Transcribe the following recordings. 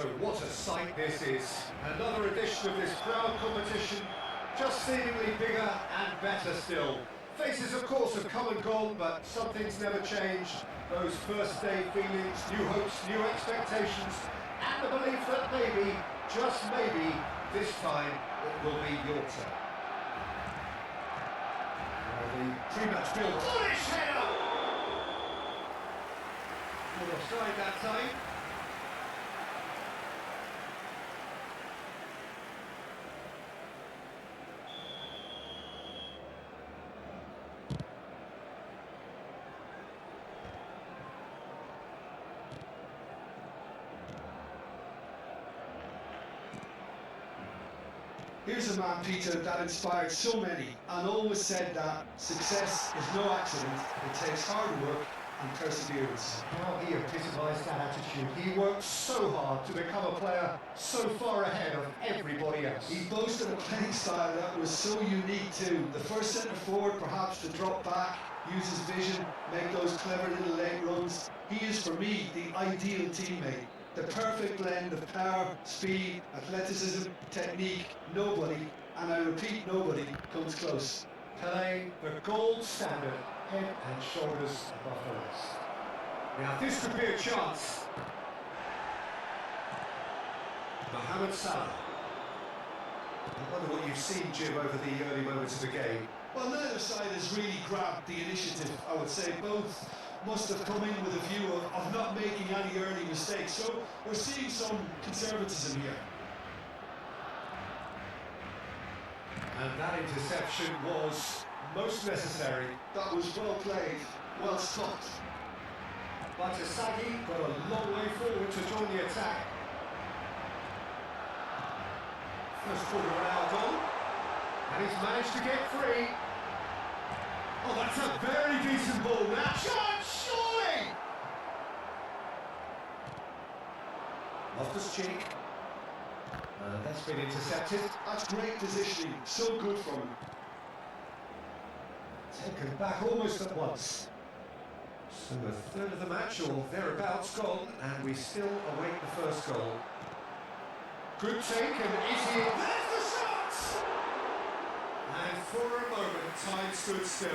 So what a sight this is. Another edition of this proud competition, just seemingly bigger and better still. Faces, of course, have come and gone, but some things never change. Those first day feelings, new hopes, new expectations, and the belief that maybe, just maybe, this time it will be your turn. The pre-match build. Foolish header! Well, offside that time. Here's a man, Peter, that inspired so many and always said that success is no accident, it takes hard work and perseverance. How he epitomised that attitude. He worked so hard to become a player so far ahead of everybody else. He boasted a playing style that was so unique too. The first centre forward perhaps to drop back, use his vision, make those clever little late runs. He is for me the ideal teammate. The perfect blend of power, speed, athleticism, technique. Nobody, and I repeat nobody, comes close. Pelé, the gold standard, head and shoulders above the rest. Now this could be a chance. Mohamed Salah. I wonder what you've seen, Jim, over the early moments of the game. Well, neither side has really grabbed the initiative, I would say. Both must have come in with a view of not making any early mistakes. So we're seeing some conservatism here. And that interception was most necessary. That was well played, well stopped. Batshuayi got a long way forward to join the attack. First quarter now gone, and he's managed to get free. Oh, that's a very decent ball now. Shot, surely! Loftus-Cheek. That's been intercepted. That's great positioning, so good from him. Taken back almost at once. So a third of the match or thereabouts gone, and we still await the first goal. Good take, and is he? There's the shot! And for a moment, time stood still.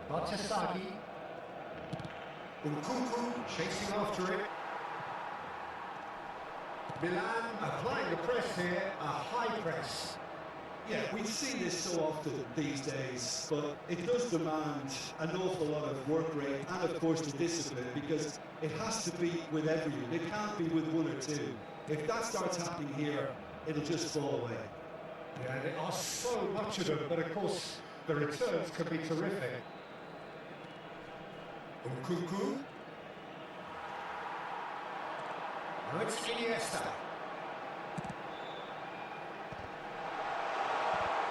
Batshuayi. Coltu chasing after it. Milan applying the press here, a high press. Yeah, we see this so often these days, but it does demand an awful lot of work rate and of course the discipline, because it has to be with everyone. It can't be with one or two. If that starts happening here, it'll just fall away. Yeah, there are so much of them, but of course the returns can be terrific. Nkunku. Now it's Iniesta.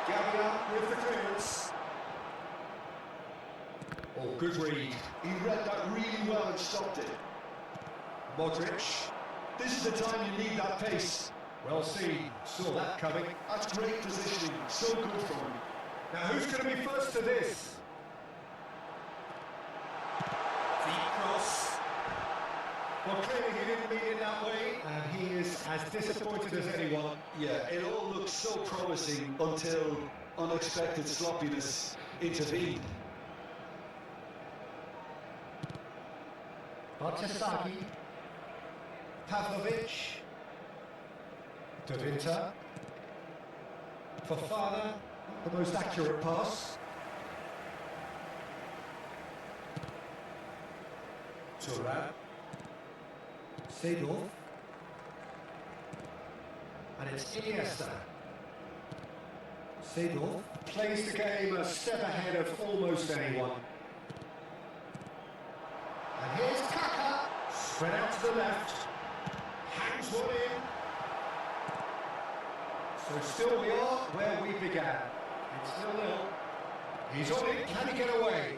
Gabriel with the clearance. Oh, good read. He read that really well and stopped it. Modric. This is the time you need that pace. Well seen. Saw that coming. That's great positioning. So good from him. Now who's going to be first to this? Well, clearly he didn't mean it that way, and he is as disappointed as anyone. Yeah, it all looked so promising until unexpected sloppiness intervened. Batshuayi, Pavlovic, De Winter, Fofana, the most accurate pass. Thuram. Seedorf, and it's Iniesta. Seedorf plays the game a step ahead of almost anyone. And here's Kaka, spread out to the left, hangs one in. So still we are where we began. It's 0-0. He's on it, can he get away?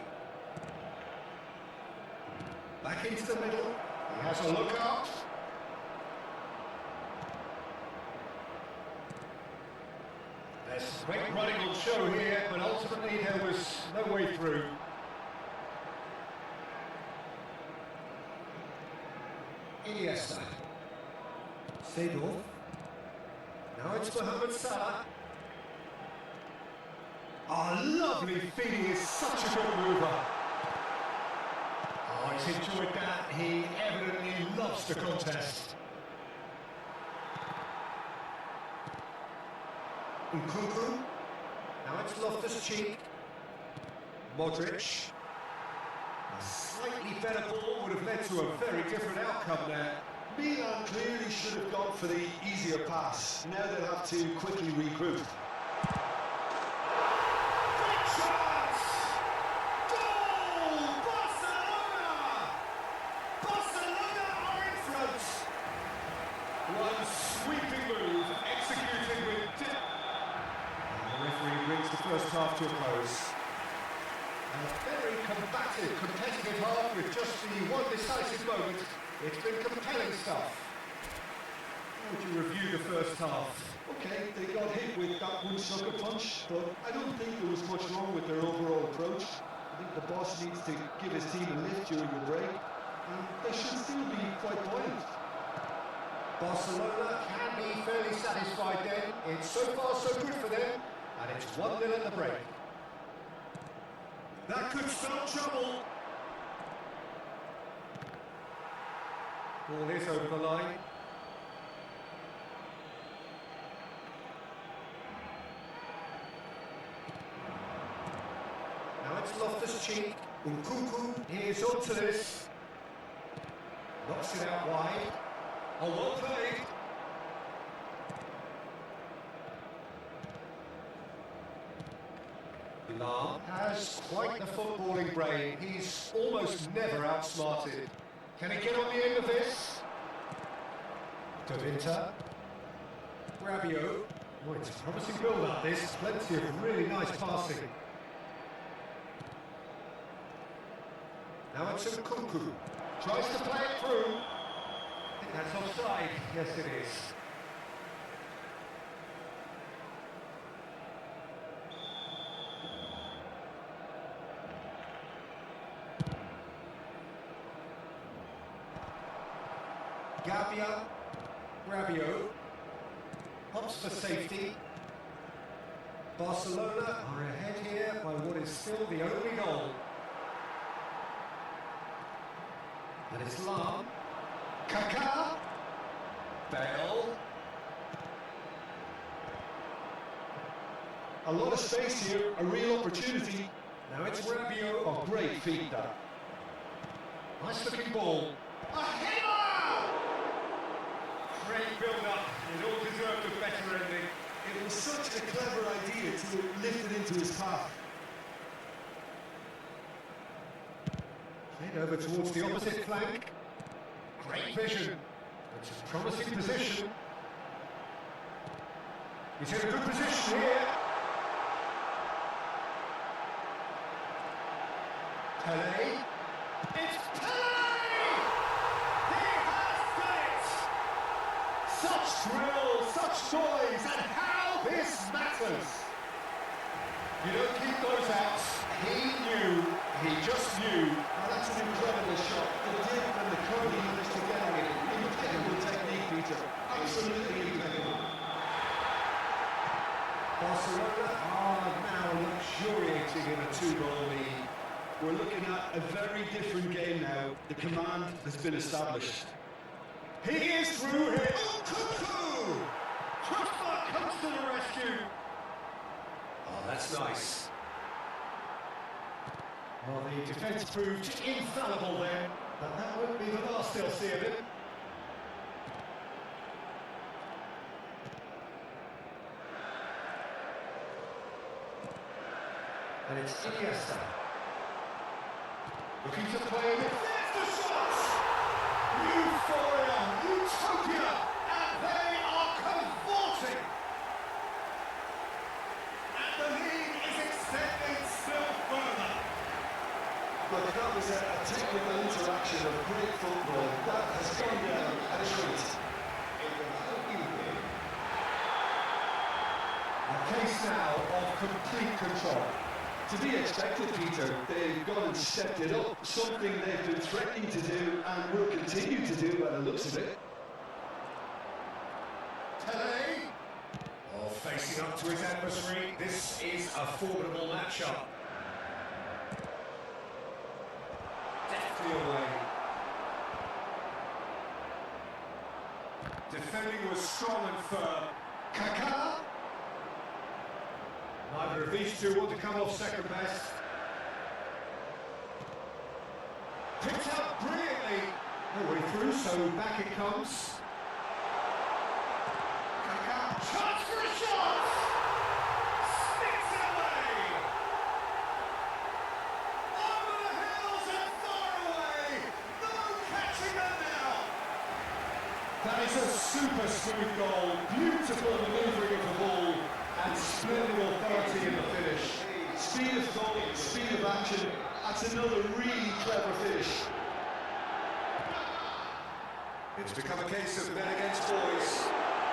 Back into the middle. He has a look up. There's great running on show here, but ultimately there was no way through. Iniesta. Seedorf. Now it's Mohamed Salah. Oh, lovely feed. He is such a good mover. Oh, he's enjoyed that. He evidently loves the contest. Nkunku. Now it's Loftus-Cheek. Modric. A slightly better ball would have led to a very different outcome there. Milan clearly should have gone for the easier pass. Now they'll have to quickly regroup. Big chance! Goal! Barcelona! Barcelona are in front. One sweeping move executed with dip. And the referee brings the first half to a close. A very combative, competitive half with just the one decisive moment. It's been compelling stuff. How would you review the first half? Okay, they got hit with that one sucker punch, but I don't think there was much wrong with their overall approach. I think the boss needs to give his team a lift during the break, and they should still be quite buoyant. Barcelona can be fairly satisfied then. It's so far so good for them, and it's 1-0 at the break. That could spell trouble. Ball is over the line. Now it's Loftus-Cheek. Nkunku is onto this. Knocks it out wide. Oh, well played. Lam has quite the footballing brain. He's almost never outsmarted. Can he get on the end of this? Davinter. Rabiot. Oh, it's a promising build-up this. Plenty of really nice passing. Now it's Nkunku. Tries to play it through. I think that's offside. Yes, it is. Gabia, Rabiot, hops for safety. Barcelona are ahead here by what is still the only goal. And it's Lam, Kaká, Bale. A lot of space here, a real opportunity. Now it's Rabiot. Oh, great feed that. Nice looking ball. A header! Great build-up. It all deserved a better ending. It was such a clever idea to lift it into his path. Played over towards the opposite flank. Great vision. It's a promising position. He's in a good position here. Pelé. It's Pelé! He has done it! Such thrill, such noise, and how this matters! You don't keep those out. He knew, he just knew. Now that's an incredible shot. The dip and the curve he managed to get on it. Impeccable technique, Peter. Absolutely impeccable. Barcelona are now luxuriating in a 2-goal lead. We're looking at a very different game now. The command has been established. He is through here. Nkunku! Crossbar comes to the rescue. Oh, that's nice. Well, the defence proved infallible then, but that won't be the last they'll see of him. And it's Iniesta. Looking to play with. There's the shot! Euphoria, utopia, and they are cavorting! case now of complete control. To be expected, Peter. They've gone and stepped it up, something they've been threatening to do and will continue to do by the looks of it. Tele. Oh, facing up to his adversary. This is a formidable matchup. Deftly away. Defending was strong and firm. Kaká. Neither of these two want to come off second best. Picked up brilliantly. No way through, so back it comes. Kaká. Chance for a shot! Sticks it away! Over the hills and far away! No catching them now! That is a super smooth goal. Beautiful manoeuvring of the ball. And splendid authority in the finish. Speed of goal, speed of action. That's another really clever finish. It's become a case of men against boys.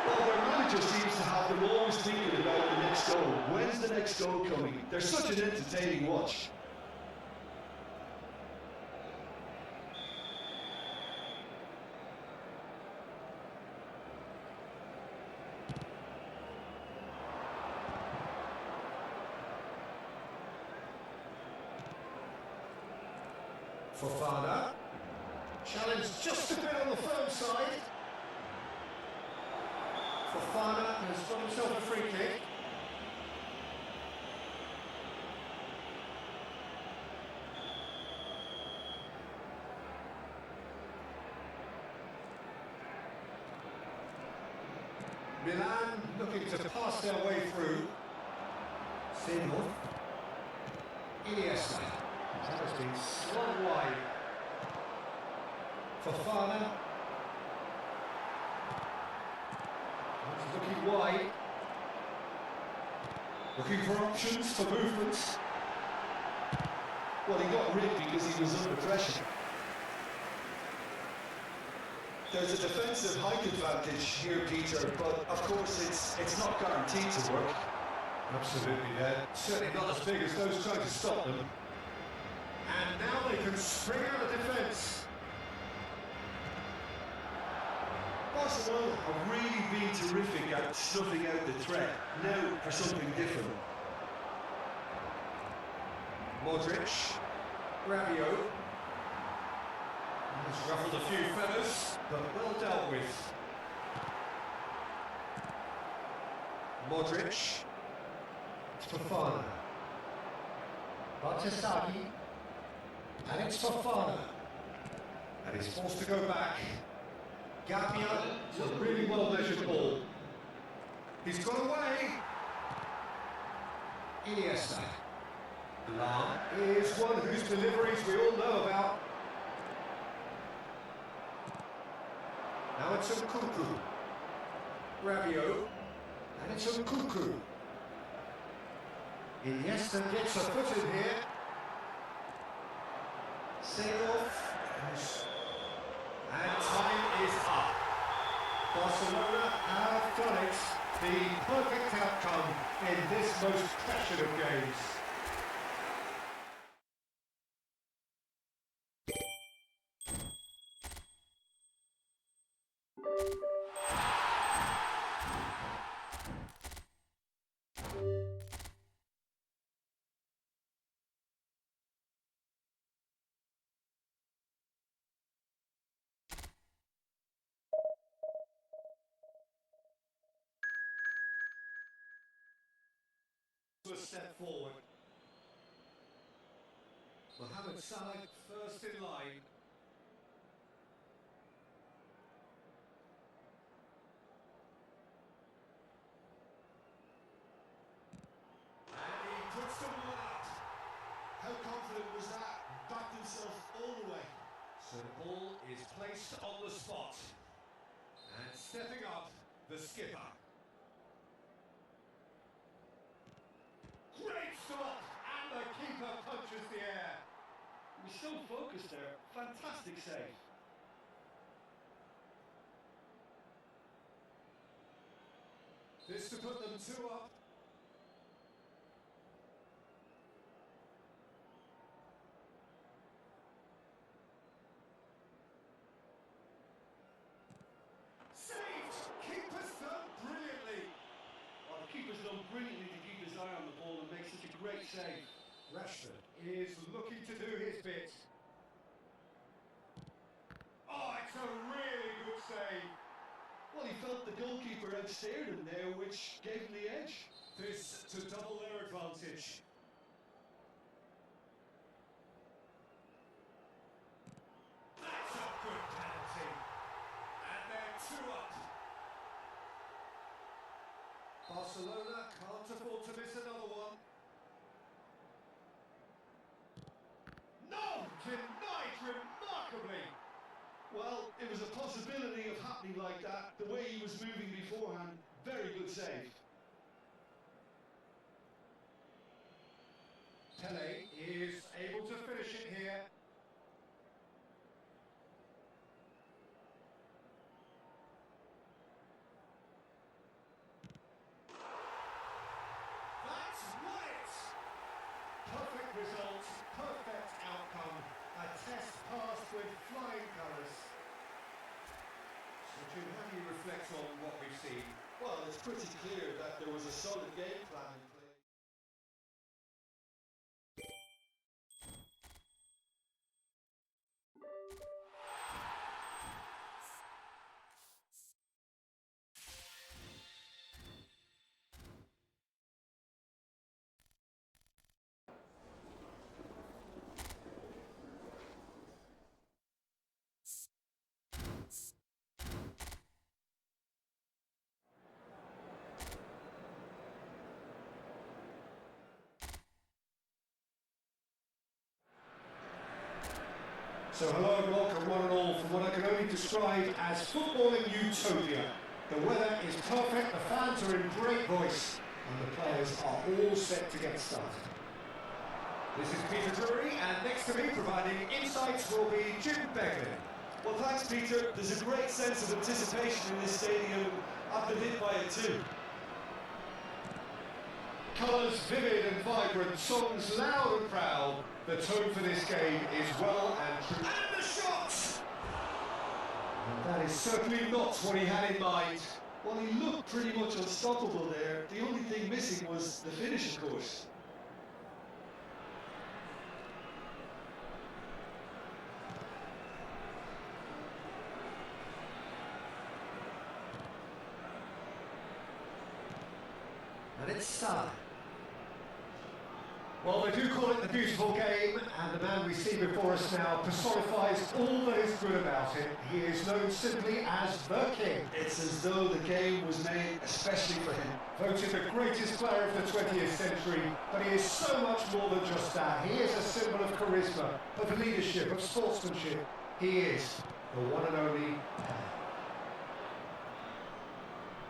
Well, their manager seems to have them always thinking about the next goal. When's the next goal coming? They're such an entertaining watch. Fofana. Challenge just a bit on the firm side. Fofana has got himself a free kick. Milan looking to pass their way through. Seymour. Iniesta. That has been slung wide. Fofana. He's looking wide. Looking for options for movements. Well, he got rid because he was under pressure. There's a defensive height advantage here, Peter, but of course it's not guaranteed to work. Absolutely, yeah. Certainly not as big as those trying to stop them. And now they can spring out of defence. Barcelona have really been terrific at snuffing out the threat. Now for something different. Modric. Rabiot. He's ruffled a few feathers, but well dealt with. Modric. It's Fofana. Bartesaki. And it's Fofana. And he's forced to go back. Gapia, it's a really well-measured ball. He's got away. Iniesta. Lam is one whose deliveries we all know about. Now it's Nkunku. Rabiot. And it's Nkunku. Iniesta gets a foot in here. Save-off. And time is up. Barcelona have done it. The perfect outcome in this most passionate of games. A step forward. Mohamed Salah first in line. And he puts the one up. How confident was that? Backed himself all the way. So the ball is placed on the spot. And stepping up, the skipper. Great stop! And the keeper punches the air. He was so focused there. Fantastic save. This to put them 2 up. save. Rashford is looking to do his bit. Oh, it's a really good save. Well, he felt the goalkeeper outstared him there, which gave him the edge. This to double their advantage. That's a good penalty. And they're 2 up. Barcelona can't afford to miss another one. No! Denied remarkably. Well, it was a possibility of happening like that, the way he was moving beforehand. Very good save. Pele is able to finish it here. That's right! Perfect result, perfect outcome. A test passed with flying colours. So Jim, how do you reflect on what we've seen? Well, it's pretty clear that there was a solid game plan in play. So hello and welcome one and all from what I can only describe as footballing utopia. The weather is perfect, the fans are in great voice, and the players are all set to get started. This is Peter Drury, and next to me providing insights will be Jim Begley. Well, thanks, Peter. There's a great sense of anticipation in this stadium. I've been hit by it too. Colours vivid and vibrant, songs loud and proud. The tone for this game is well and true. And the shot! And that is certainly not what he had in mind. Well, he looked pretty much unstoppable there. The only thing missing was the finish, of course. And it's Salah. Well, they do call it the beautiful game, and the man we see before us now personifies all that is good about it. He is known simply as the King. It's as though the game was made especially for him. Voted the greatest player of the 20th century, but he is so much more than just that. He is a symbol of charisma, of leadership, of sportsmanship. He is the one and only Pele.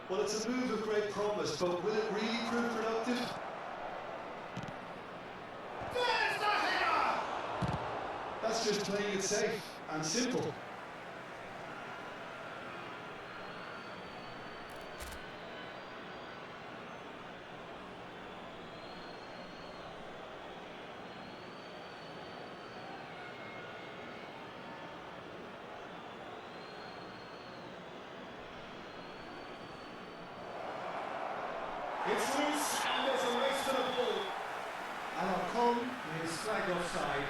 Well, it's a move of great promise, but will it really prove productive? There's the header! That's just playing it safe and simple. It's loose and there's a race to the ball. Alarcon is flagged offside.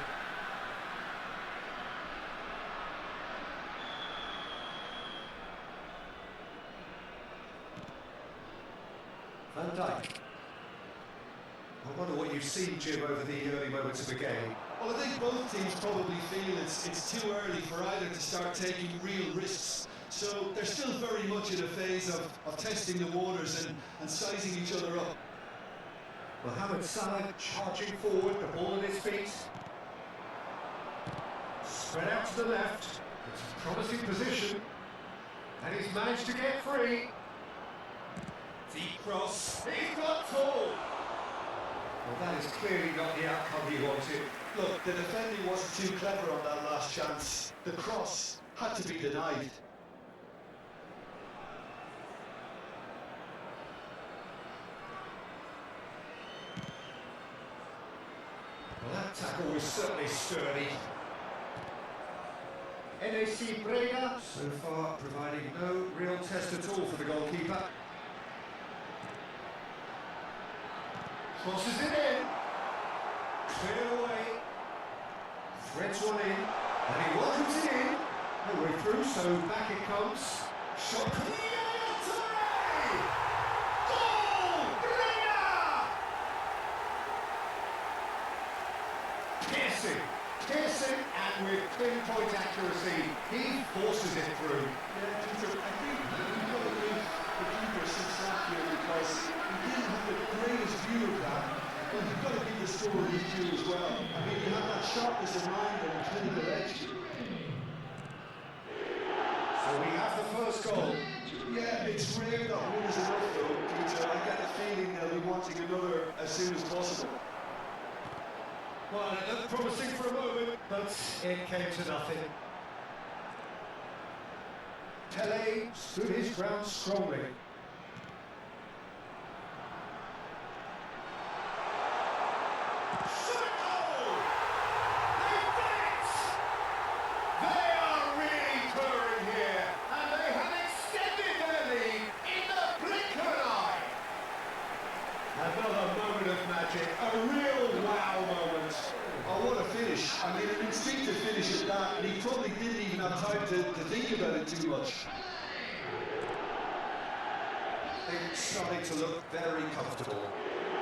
Van Dijk. I wonder what you've seen, Jim, over the early moments of the game. Well, I think both teams probably feel it's too early for either to start taking real risks. So they're still very much in a phase of testing the waters and sizing each other up. Mohamed Salah charging forward, the ball at his feet. Spread out to the left. It's a promising position. And he's managed to get free. Deep cross. He's got tall. Well, that is clearly not the outcome he wanted. Look, the defending wasn't too clever on that last chance. The cross had to be denied. Well, that tackle was certainly sturdy. NAC Breda, so far providing no real test at all for the goalkeeper. Crosses it in. cleared away. Threads one in, and he welcomes it in. No way through, so back it comes. Shot. Goal! Piercing, and with pinpoint accuracy, he forces it through. Yeah, Peter, I think you've got to give the keeper some slack here because he didn't have the greatest view of that, but you've got to give the scorer his due as well. I mean, you have that sharpness of mind and clinical edge. So we have the first goal. Yeah, it's rare that one is enough though, Peter. I get the feeling they'll be wanting another as soon as possible. Well, it looked promising for a moment, but it came to nothing. Pele stood his ground strongly. Shot goal! They've done it! They are really purring here, and they have extended their lead in the blink of an eye. Another moment of magic, a real wow moment. Oh, what a finish. I mean, an instinctive finish at that, and he probably didn't even have time to think about it too much. Things starting to look very comfortable.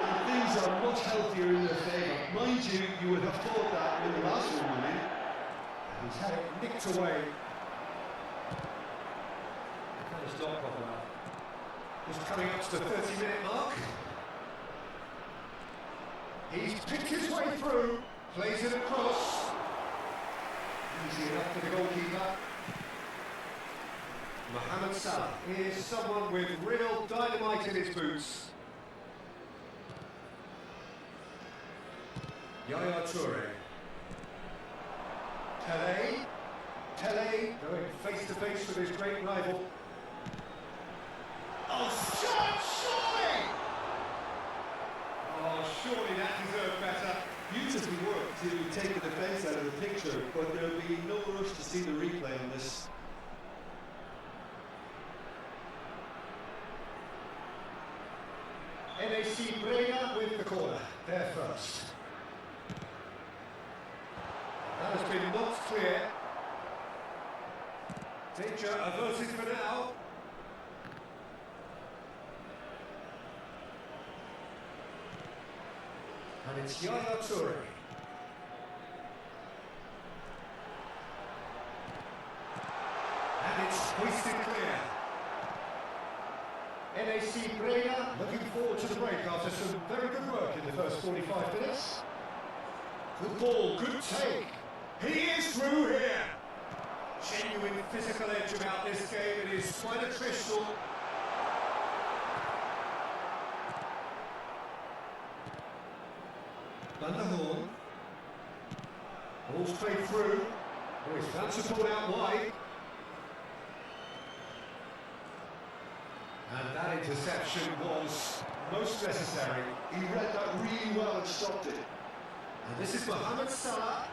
And things are much healthier in their favour. Mind you, you would have thought that when the last one went in. He's had it nicked away. That is not popular. He's coming up to the 30-minute mark. He's picked his way through, plays it across. Easy enough for the goalkeeper. Mohamed Salah is someone with real dynamite in his boots. Yaya Toure. Pele going face to face with his great rival. Oh, shot, surely! Oh, surely that deserved better. Beautifully worked to take the defence out of the picture, but there'll be no rush to see the replay on this. NAC Breda with the corner, there first. That has been knocked clear. Danger averted for now. And it's Yaya Toure. And it's hoisted clear. NAC Breda looking forward to the break after some very good work in the first 45 minutes. Good ball, good take. He is through here. Genuine physical edge about this game. It is quite attritional. Horn. Ball's played through. Oh, he's found support out wide. And that interception was most necessary. He read that really well and stopped it. And this is Mohamed Salah.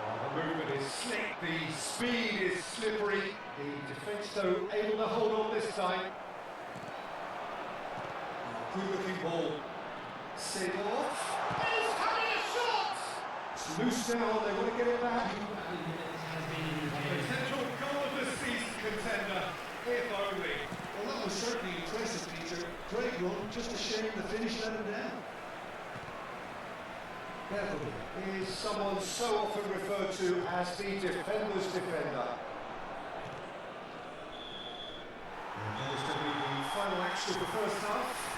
Oh, the movement is slick, the speed is slippery. The defence, though, able to hold on this time. Good looking ball. Save off. He's having a shot! It's loose now, they want to get it back. Potential goal of the season contender, if only. Well, that was certainly impressive, Peter. Great run, just a shame the finish let him down. Beverly is someone so often referred to as the defender's defender. And that is going to be the final action of the first half.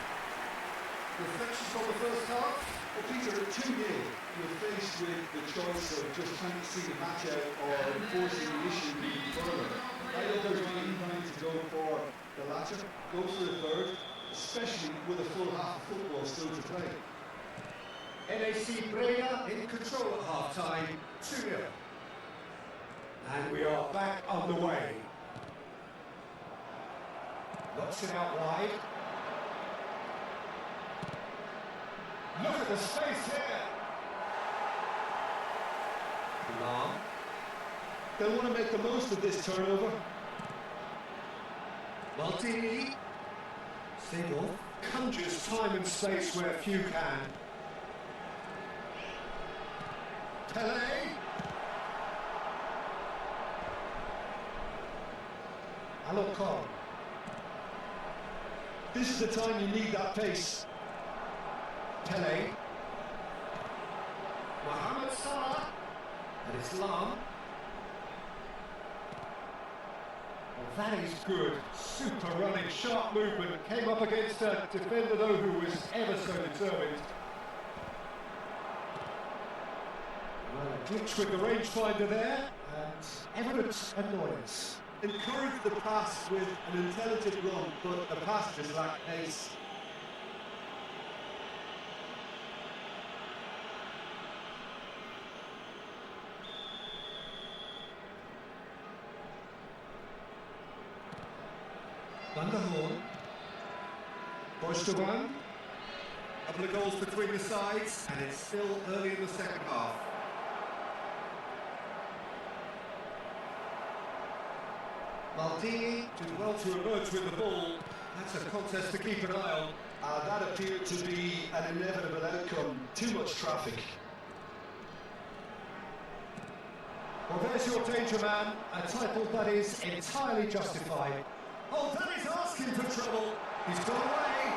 Reflections on the first half? Well, Peter, 2-0, you're faced with the choice of just trying to see the match out or forcing the issue even further. I think there's an incline to go for the latter, go for the third, especially with a full half of football still to play. NAC Breda in control at half-time, 2-0. And we are back underway. Knocks it out wide. Look at the space here. Lam. They'll want to make the most of this turnover. Maldini. Single. Conjures time and space where few can. Pele. Alocon. This is the time you need that pace. Pele. Mohamed Salah. And Islam. Well, that is good. Super running, sharp movement. Came up against a defender, though, who was ever so determined. Well, a glitch with the rangefinder there, and evident annoyance. Encourage the pass with an intelligent run, but the pass just lacked pace. Van der Horn. Borstewan. Couple of goals between the sides, and it's still early in the second half. Maldini did well to emerge with the ball. That's a contest to keep an eye on. That appeared to be an inevitable outcome. Too much traffic. Well, there's your danger man, a title that is entirely justified. Oh, that is asking for trouble. He's gone away.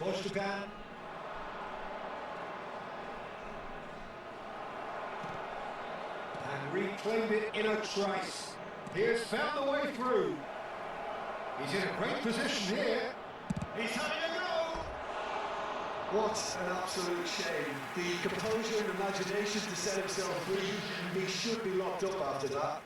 Borstewan. And reclaimed it in a trice. He has found the way through. He's in a great position here. He's having a go. What an absolute shame. The composure and imagination to set himself free. He should be locked up after that.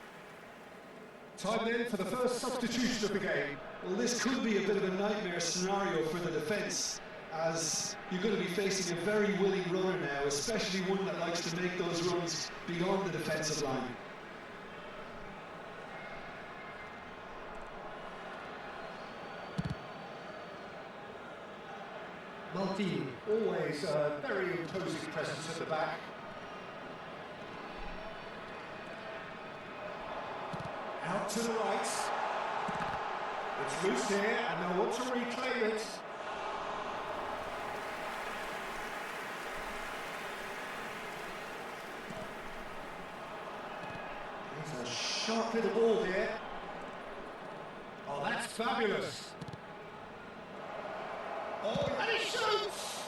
Time then for the first substitution of the game. Well, this could be a bit of a nightmare scenario for the defence, as you're going to be facing a very willing runner now, especially one that likes to make those runs beyond the defensive line. Maldini, always a very imposing presence at the back. Out to the right. It's loose here, and they'll want to reclaim it. There's a sharp little ball here. Oh, that's fabulous. Oh, and he shoots!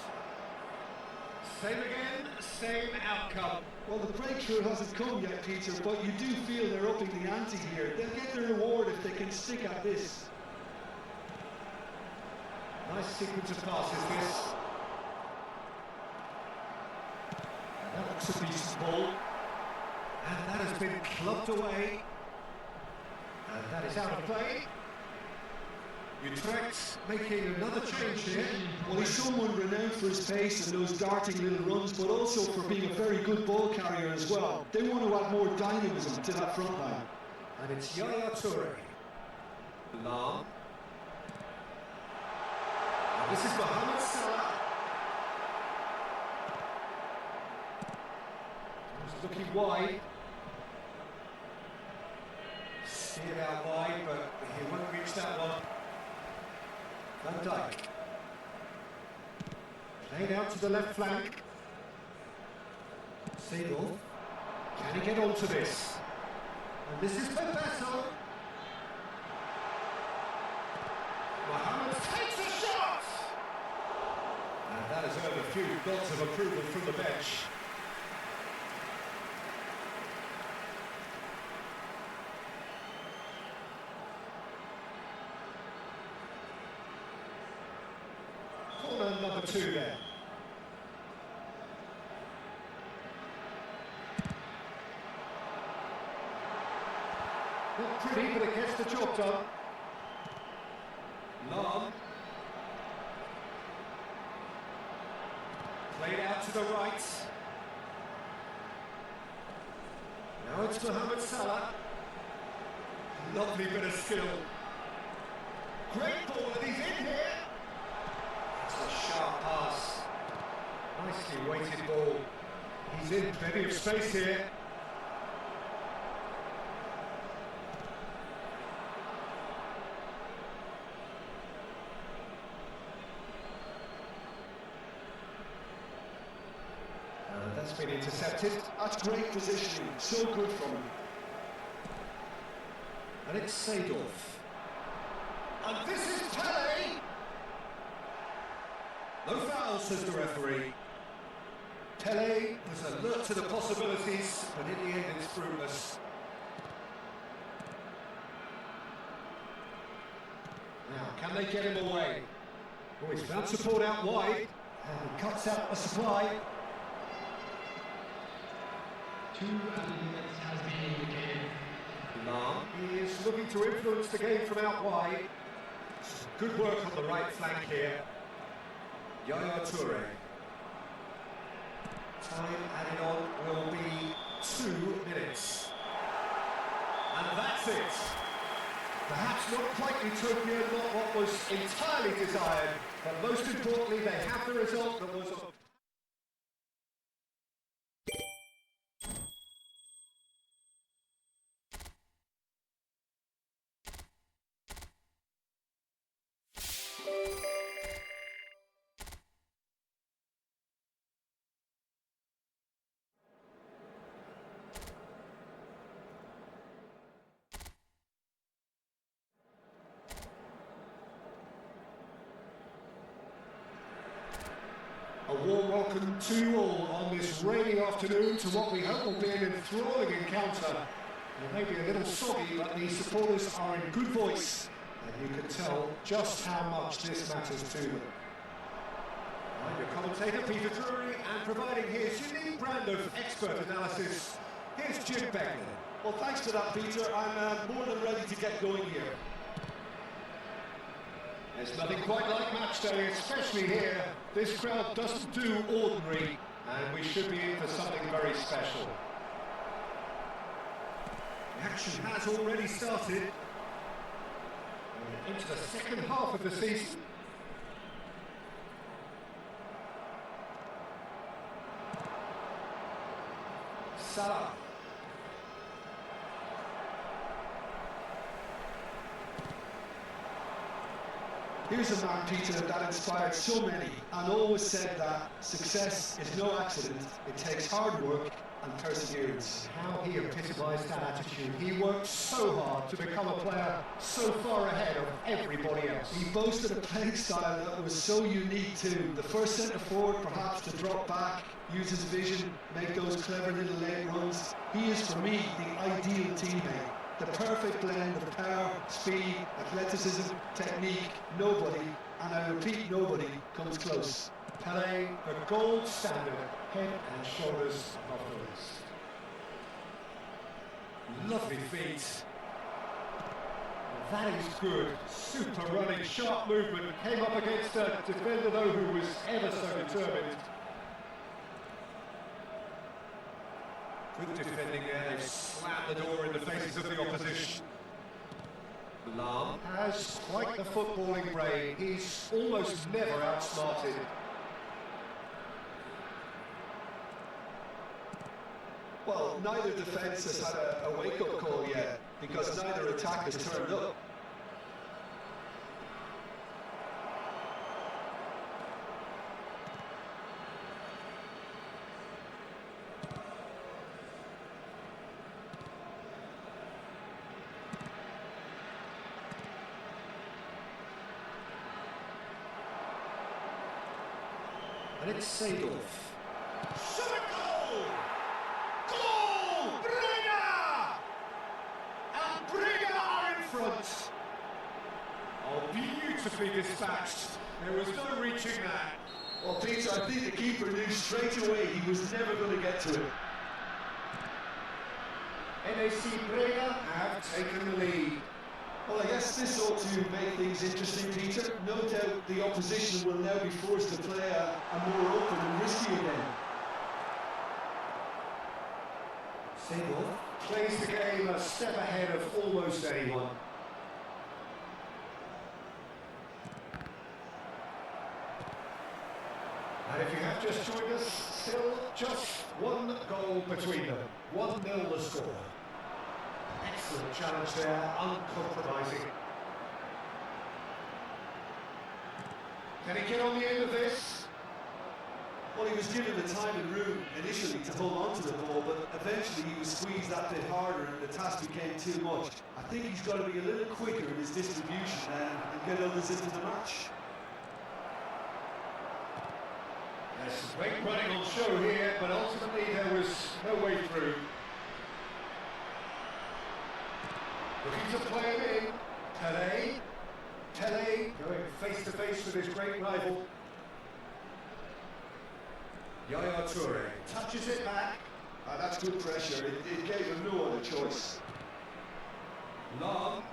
Same again, same outcome. Well, the breakthrough hasn't come yet, Peter, but you do feel they're upping the ante here. They'll get their reward if they can stick at this. Nice sequence of passes, this. That looks a decent ball. And that has been clubbed away. And that is out of play. Utrecht making another change here. Well, he's someone renowned for his pace and those darting little runs, but also for being a very good ball carrier as well. They want to add more dynamism to that front line. And it's Yaya Toure. Lam. And this is Mohamed Salah. He's looking wide. Steered out wide, but he won't reach that one. Van Dijk. Played out to the left flank. Seedorf. Can he get onto this? And this is Bebeto. Mohamed takes a shot! And that has earned a few nods of approval from the bench. Corner number 2 there. Not pretty, but it gets the job done. Lam. Played out to the right. Now it's Mohamed Salah. Lovely bit of skill. Great ball, and he's in here. It's a sharp pass. Nicely weighted ball. He's in plenty of space here. been intercepted. That's great positioning, so good from him. And it's Seedorf. And this is Pele! No foul, says the referee. Pele was alert to the possibilities, but in the end it's fruitless. Now, can they get him away? Oh, he's found support out wide, and he cuts out the supply. 2 minutes has been indicated. Lam, he is looking to influence the game from out wide. Good work on the right flank here. Yaya Toure. Time added on will be 2 minutes. And that's it. Perhaps not quite utopia, not what was entirely desired, but most importantly they have the result that was... A warm welcome to you all on this rainy afternoon to what we hope will be an enthralling encounter. It may be a little soggy, but the supporters are in good voice, and you can tell just how much this matters to them. I'm your commentator, Peter Drury, and providing his unique brand of expert analysis, here's Jim Beckley. Well, thanks for that, Peter. I'm more than ready to get going here. There's nothing quite like match day, especially here. This crowd doesn't do ordinary, and we should be in for something very special. The action has already started. We're into the second half of the season. Salah. Here's a man, Peter, that inspired so many and always said that success is no accident. It takes hard work and perseverance. How he epitomised that attitude. He worked so hard to become a player so far ahead of everybody else. He boasted a playing style that was so unique too. The first centre forward perhaps to drop back, use his vision, make those clever little late runs. He is for me the ideal teammate. The perfect blend of power, speed, athleticism, technique. Nobody, and I repeat nobody, comes close. Pele, the gold standard, head and shoulders above the rest. Lovely feet. That is good. Super running, sharp movement. Came up against a defender though who was ever so determined. Good defending there. They've slammed the door in the faces of the opposition. Lam has quite the footballing brain. He's almost never outsmarted. Well, neither defence has had a wake-up call yet, because neither attack has turned up. And it's Seedorf. Shot a goal! Goal! Brega! And Brega are in front. Oh, beautifully dispatched. There was no reaching that. Well, Peter, I think the keeper knew straight away he was never going to get to it. NAC Brega have taken the lead. Well, I guess this ought to make things interesting, Peter. No doubt the opposition will now be forced to play a more open and risky game. Seedorf plays the game a step ahead of almost anyone. And if you have just joined us, still just one goal between them. 1-0 the score. Excellent challenge there, uncompromising. Can he get on the end of this? Well, he was given the time and room initially to hold on to the ball, but eventually he was squeezed that bit harder and the task became too much. I think he's got to be a little quicker in his distribution and get others into the match. There's some great running on show here, but ultimately there was no way through. Looking to play him in. Tele going face to face with his great rival. Yaya Toure touches it back. That's good pressure. It gave him no other choice. Long.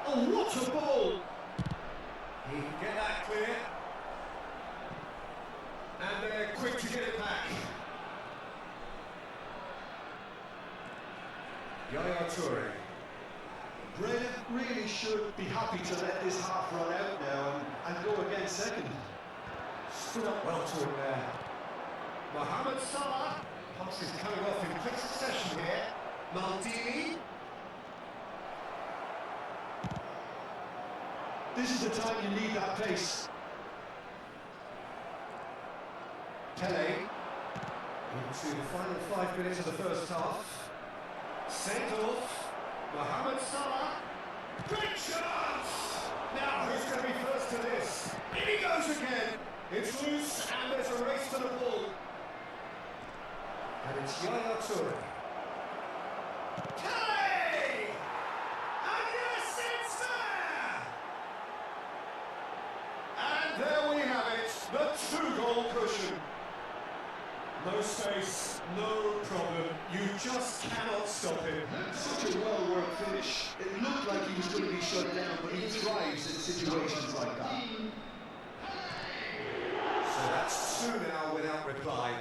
Oh, what a ball! He can get that clear. And they're quick to get it back. Yaya Toure. Breda really should be happy to let this half run out now and go again second. Stood up well to him there. Mohamed Salah. Passes coming off in quick succession here. Maldini. This is the time you need that pace. Tele. Into the final 5 minutes of the first half. Sent off. Mohamed Salah. Great chance! Now who's going to be first to this? In he goes again. It's loose and there's a race to the ball. And it's Yaya Toure. Tele! And yes, it's there! And there we have it, the 2-goal cushion. No space, no problem. You just cannot stop him. Such a well-worked finish. It looked like he was going to be shut down, but he thrives in situations like that. So that's 2 now without reply.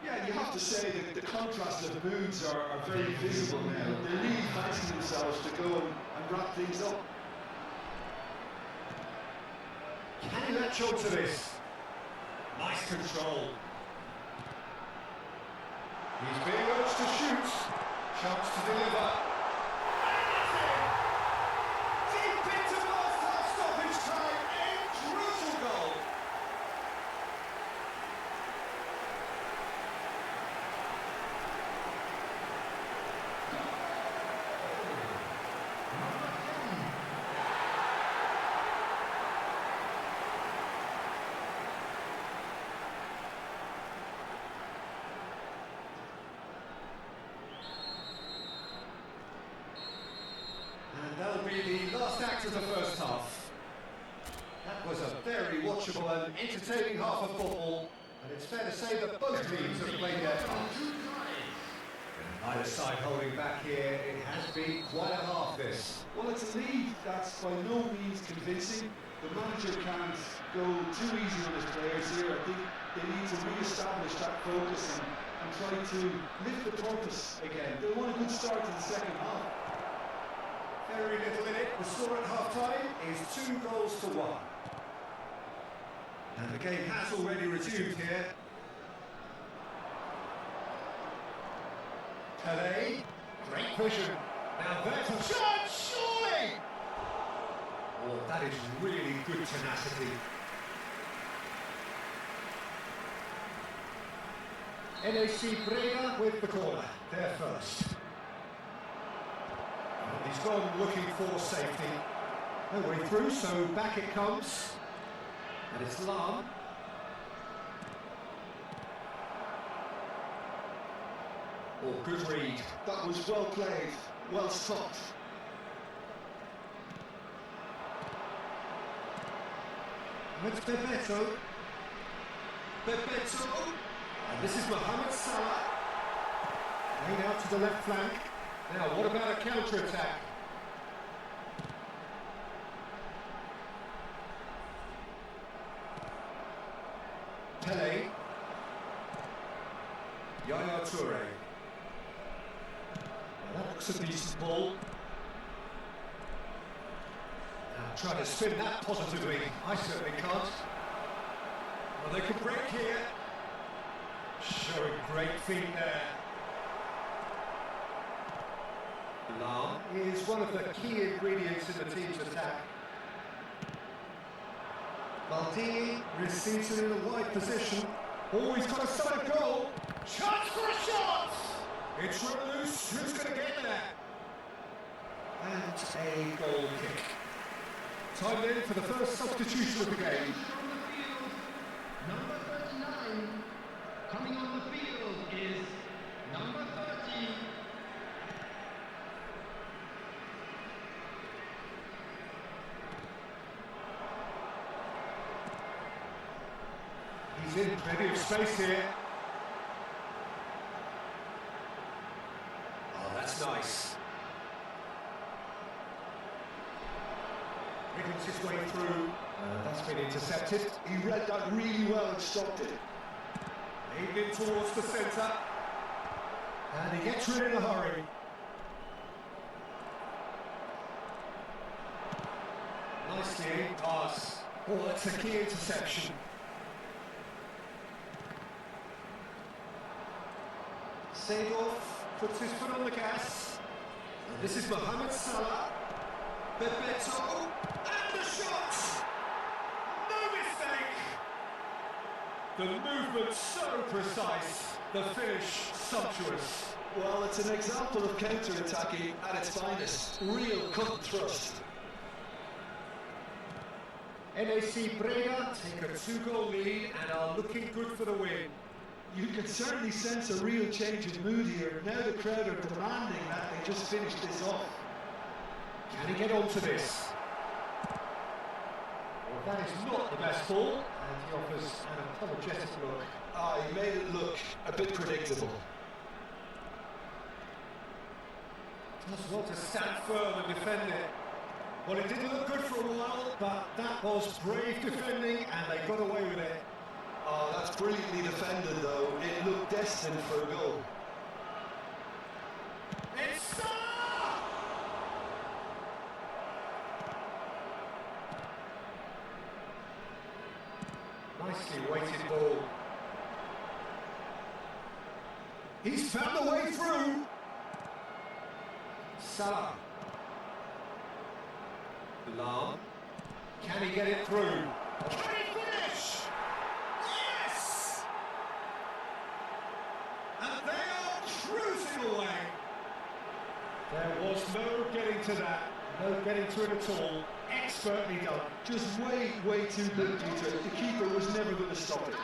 Yeah, you have to say that the contrast of moods are very visible now. They really fancy themselves to go and wrap things up. Can he latch on to this? Nice control. He's being urged to shoot. Chance to deliver. And that's it! Deep into first half stoppage time. A brutal goal. And that'll be the last act of the first half. That was a very watchable and entertaining half of football, and it's fair to say that both teams have played their part. Either side holding back here, it has been quite a half this. Well, it's a lead that's by no means convincing. The manager can't go too easy on his players here. I think they need to re-establish that focus and try to lift the purpose again. They want a good start to the second half. Very little in it. The score at half-time is 2-1. And the game has already resumed here. Tele, great vision. Now there's a chance, surely! Oh, that is really good tenacity. NAC Breda with the corner, there first. And he's gone looking for safety. No way through, so back it comes. And it's Lam. Oh, good read. That was well played, well stopped. It's Bebeto. And this is Mohamed Salah. Laid out to the left flank. Now, what about a counter-attack? Tele. Yaya Toure. Now that looks a decent ball. Now trying to spin that positively. I certainly can't. Well, they can break here. Showing great feet there. Lam is one of the key ingredients in the team's attack. Maldini receives it in a wide position. Oh, he's got a solid goal. Chance for a shot! It's run loose. Who's going to get there? And a goal kick. Time then for the first substitution of the game. From the field, number 39. Coming on the field is number 30. He's in plenty of space here. Oh, that's nice. Wriggles his way through. That's been intercepted. He read that really well and stopped it. Aimed in towards the centre. And he gets rid in a hurry. Nicely aimed pass. Oh, that's a key interception. Seedorf puts his foot on the gas. And this is Mohamed Salah. Bebeto. And the shot! No mistake! The movement so precise. The finish sumptuous. Well, it's an example of counter-attacking at its finest. Real cut and thrust. NAC Breda take a 2-goal lead and are looking good for the win. You can certainly sense a real change in mood here. Now the crowd are demanding that they just finish this off. Can he get onto this? Well, that is not the best ball, and he offers an apologetic look. Ah, he made it look a bit predictable. Does want to stand firm and defend it. Well, it didn't look good for a while, but that was brave defending, and they got away with it. Oh, that's brilliantly defended, though. It looked destined for a goal. It's Salah! Nicely weighted ball. He's found a way through. Salah. Lam. Can he get it through? Can he finish? Yes! And they are cruising away. There was no getting to that. No getting to it at all. Expertly done. Just way too good, Peter. The keeper was never going to stop it.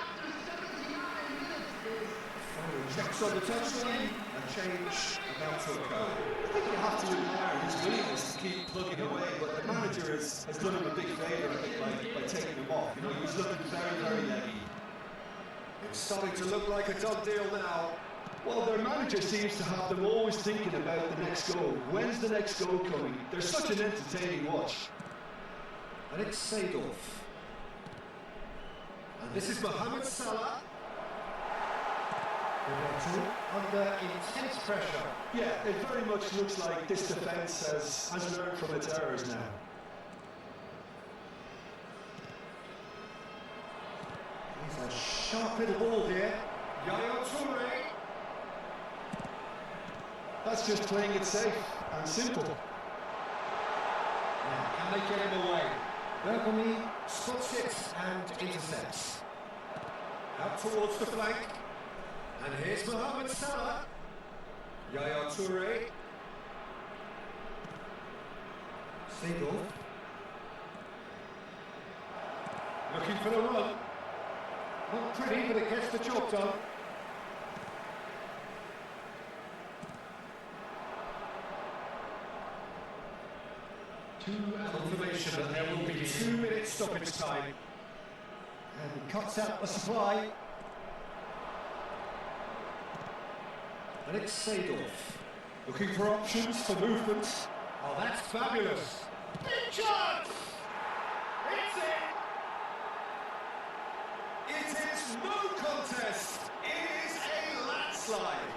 Checks on the touchline. A change about to occur. I think you have to admire his willingness to keep plugging away, but the manager has done him a big favour, I think, by taking him off. You know, he was looking very leggy. It's starting to look like a done deal now. Well, their manager seems to have them always thinking about the next goal. When's the next goal coming? They're such an entertaining watch. And it's Seedorf. And this is Mohamed Salah. Under intense pressure. Yeah, it very much looks like this defence has learned from its errors now. He's a sharp little ball here. Yaya Toure. That's just playing it safe and simple. Now, can they get him away? Bergamy spots it and intercepts. Out towards the flank. And here's Mohamed Salah. Yaya Toure. Seedorf. Looking for the run. Not pretty, but it gets the job done. Confirmation that there will be 2 minutes stoppage time. And he cuts out the supply. And it's Seedorf. Looking for options for movement. Oh, that's fabulous. Big chance! It's in! It is no contest. It is a landslide.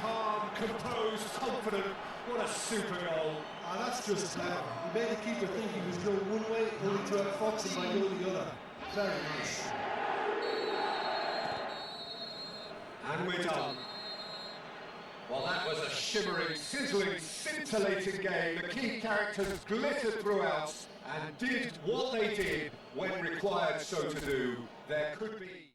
Calm, composed, confident. What a super goal. Ah, that's just clever. He made the keeper think he was going one way, only to outfox him by going the other. Very nice. And we're done. Well, that was a shimmering, sizzling, scintillating game. The key characters glittered throughout, and did what they did when required so to do. There could be...